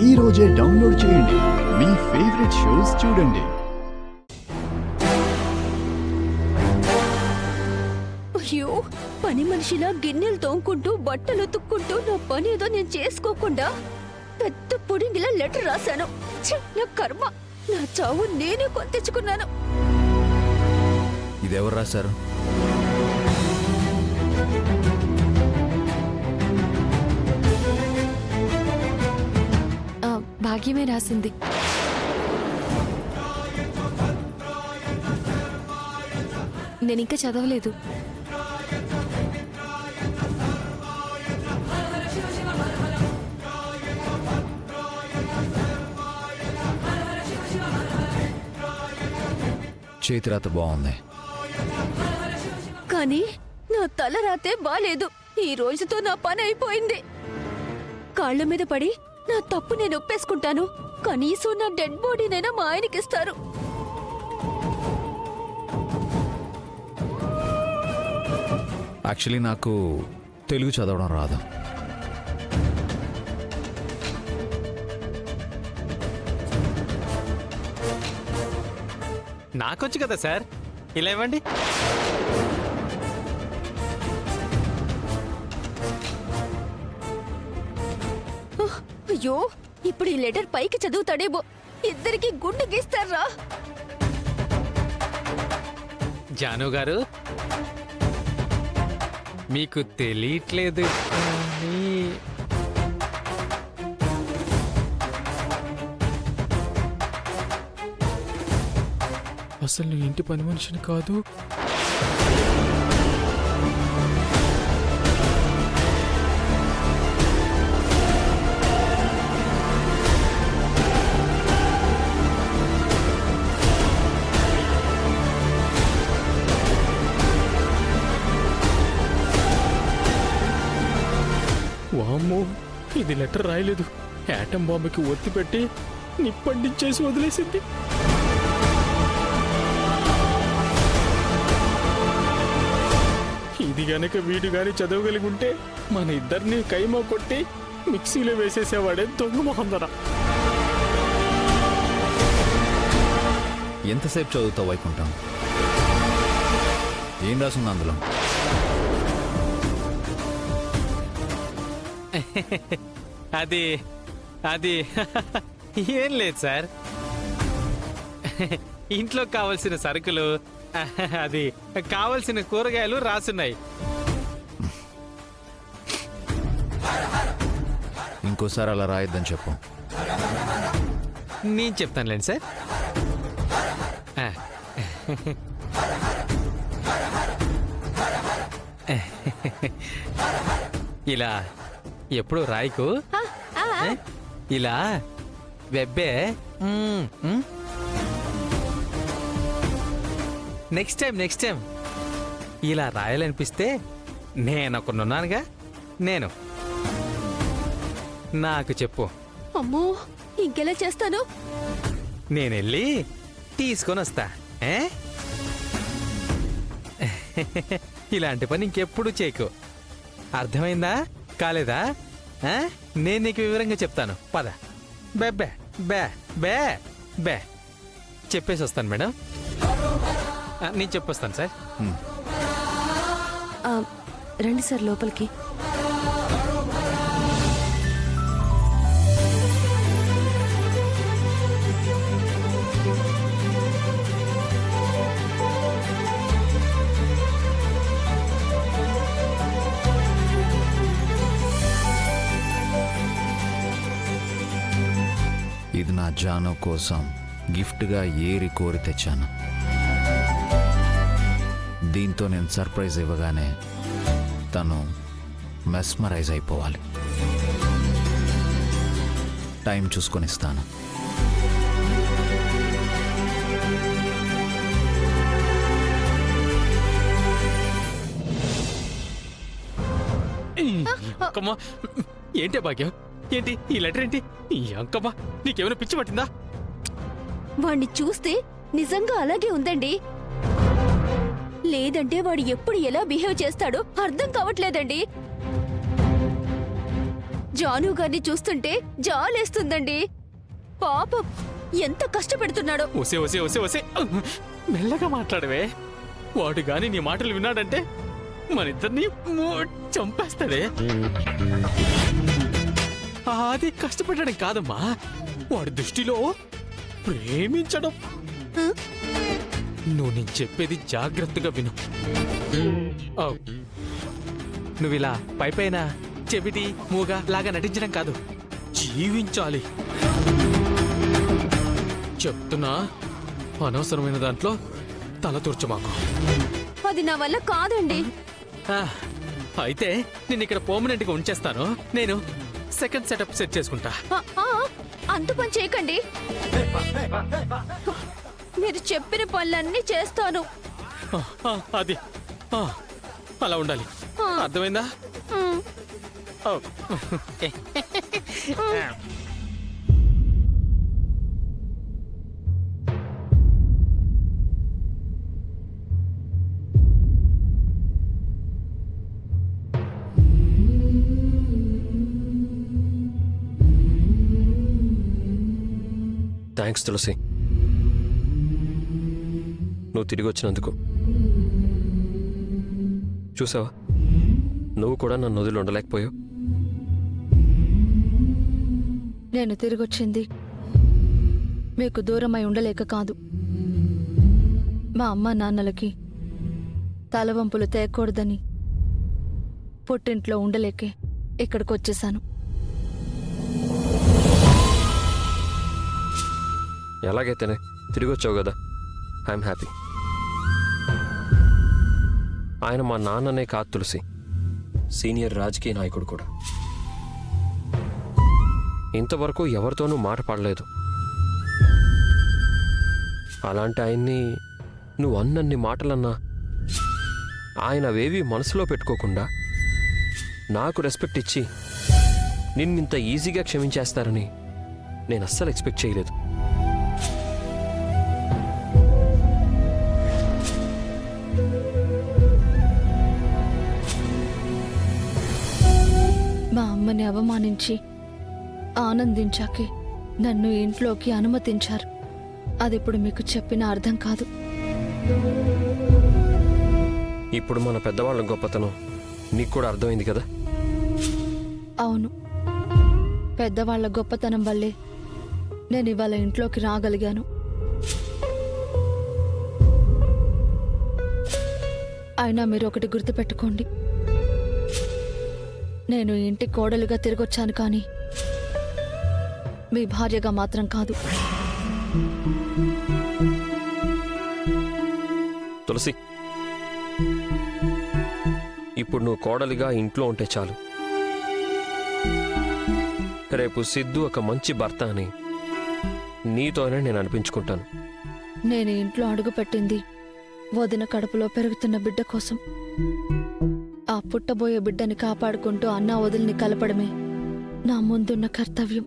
ఈ రోజే డౌన్లోడ్ చేయండి. మీ ఫేవరెట్ షోస్ చూడండి. అయ్యో, పని మనిషిలా గిన్నెలు తోముకుంటూ బట్టలు ఉతుక్కుంటూ నా పని ఏదో నేను చేసుకోకుండా పెద్ద పుడింగిలా లెటర్ రాశాను. ఛీ, నా కర్మ, నా చావు నేనే కొని తెచ్చుకున్నాను. ఇదెవరు రాశారు? భాగ్యమే రాసింది. నేనింకా చదవలేదు. చేతిరాత బాగుంది, కానీ నా తల రాతే బాలేదు. ఈ రోజుతో నా పని అయిపోయింది. కాళ్ల మీద పడి నా తప్పు నేను ఒప్పేసుకుంటాను. కనీసం నా డెడ్ బాడీనైనా మా ఆయనకిస్తారు. యాక్చువల్లీ నాకు తెలుగు చదవడం రాదు. నాకొచ్చు కదా సార్, ఇలా ఇవ్వండి. అయ్యో, ఇప్పుడు ఈ లెటర్ పైకి చదువుతాడేమో. ఇద్దరికి గుండె గీస్తారా? జాను గారు, మీకు తెలియట్లేదు కానీ అసలు నీ ఇంటి పని మనిషిని కాదు. వామ్మో, ఇది లెటర్ రాయలేదు. యాటం బాంబుకి ఒత్తి పెట్టి నిప్పండించేసి వదిలేసింది. ఇది గనక వీడు గాని చదవగలిగి ఉంటే మన ఇద్దరిని కైమా కొట్టి మిక్సీలో వేసేసేవాడే దొంగ మొహందర. ఎంతసేపు చదువుతావు వైకుంఠం? ఏం రాసింది అందులో? అది అది ఏం లేదు సార్. ఇంట్లో కావలసిన సరుకులు, అది కావలసిన కూరగాయలు రాసున్నాయి. ఇంకోసారి అలా రాయొద్దని చెప్పు. నేను చెప్తానులేండి సార్. ఇలా ఎప్పుడు రాయికు ఇలా వెబ్బే. నెక్స్ట్ టైం ఇలా రాయాలనిపిస్తే నేనొకనున్నానుగా, నేను నాకు చెప్పు. అమ్మో, ఇంకెలా చేస్తాను? నేనెళ్ళి తీసుకొని వస్తా. ఇలాంటి పని ఇంకెప్పుడు చేయకు. అర్థమైందా? కాలేదా? నేను నీకు వివరంగా చెప్తాను. పద. బే బే బే బే బే చెప్పేసి వస్తాను మేడం. నేను చెప్పొస్తాను సార్. రండి సార్ లోపలికి. ఇది నా జాను కోసం గిఫ్ట్గా ఏరి కోరి తెచ్చాను. దీంతో నేను సర్ప్రైజ్ ఇవ్వగానే తను మెస్మరైజ్ అయిపోవాలి. టైం చూసుకొని ఇస్తాను. ఏంటి భాగ్యం? ఏంటి ఈ లెటర్? ఏంటి ఈ అంకమ్మ? నీకేమైనా పిచ్చి పట్టిందా? వాణ్ణి చూస్తే నిజంగా అలాగే ఉందండి. లేదంటే వాడు ఎప్పుడు ఎలా బిహేవ్ చేస్తాడో అర్థం కావట్లేదండి. జాను గారిని చూస్తుంటే జాలేస్తుందండి. పాపం ఎంత కష్టపెడుతున్నాడో. ఒసే ఒసే ఒసే ఒసే మెల్లగా మాట్లాడవే. వాడు గాని నీ మాటలు విన్నాడంటే మనిద్దరిని చంపేస్తాడే. అది కష్టపెట్టడం కాదమ్మా, వాడి దృష్టిలో ప్రేమించడం. నువ్వు నేను చెప్పేది జాగ్రత్తగా విను. నువ్విలా పైపైన చెవిటి మూగా లాగా నటించడం కాదు, జీవించాలి. చెప్తున్నా, అనవసరమైన దాంట్లో తల తూర్చమాకు. అది నా వల్ల కాదండి. అయితే నేను ఇక్కడ పర్మనెంట్ గా ఉంచేస్తాను. నేను సెకండ్ సెటప్ సెట్ చేసుకుంటా. అంత పని చేయకండి. మీరు చెప్పిన పనులన్నీ చేస్తాను. అది అలా ఉండాలి, అర్థమైందా? థ్యాంక్స్ తులసి, నువ్వు తిరిగి వచ్చినందుకు. చూసావా, నువ్వు కూడా నన్ను వదిలి ఉండలేకపోయావు. నేను తిరిగొచ్చింది మీకు దూరమై ఉండలేక కాదు. మా అమ్మ నాన్నలకి తలవంపులు తేయకూడదని పుట్టింట్లో ఉండలేకే ఇక్కడికి వచ్చేసాను. ఎలాగైతేనే తిరిగి వచ్చావు కదా, ఐఎమ్ హ్యాపీ. ఆయన మా నాన్ననే కాదు తులసి, సీనియర్ రాజకీయ నాయకుడు కూడా. ఇంతవరకు ఎవరితోనూ మాట పడలేదు. అలాంటి ఆయన్ని నువ్వు అన్నన్ని మాటలన్నా ఆయన అవేవి మనసులో పెట్టుకోకుండా నాకు రెస్పెక్ట్ ఇచ్చి నిన్నింత ఈజీగా క్షమించేస్తారని నేను అస్సలు ఎక్స్పెక్ట్ చేయలేదు. మా అమ్మని అవమానించి ఆనందించాకే నన్ను ఇంట్లోకి అనుమతించారు. అదిప్పుడు మీకు చెప్పిన అర్థం కాదు. ఇప్పుడు మన పెద్దవాళ్ళ గొప్పతనం నీకు కూడా అర్థమైంది కదా? అవును, పెద్దవాళ్ల గొప్పతనం వల్లే నేను ఇవాళ ఇంట్లోకి రాగలిగాను. అయినా మీరు ఒకటి గుర్తుపెట్టుకోండి, నేను ఇంటి కోడలుగా తిరిగొచ్చాను, కానీ మీ భార్యగా మాత్రం కాదు. తులసి, ఇప్పుడు నువ్వు కోడలిగా ఇంట్లో ఉంటే చాలు. రేపు సిద్ధు ఒక మంచి భర్త అని నీతోనే నేను అనిపించుకుంటాను. నేను ఇంట్లో అడుగుపెట్టింది వదిన కడుపులో పెరుగుతున్న బిడ్డ కోసం. ఆ పుట్టబోయే బిడ్డని కాపాడుకుంటూ అన్నా వదిలిని కలపడమే నా ముందున్న కర్తవ్యం.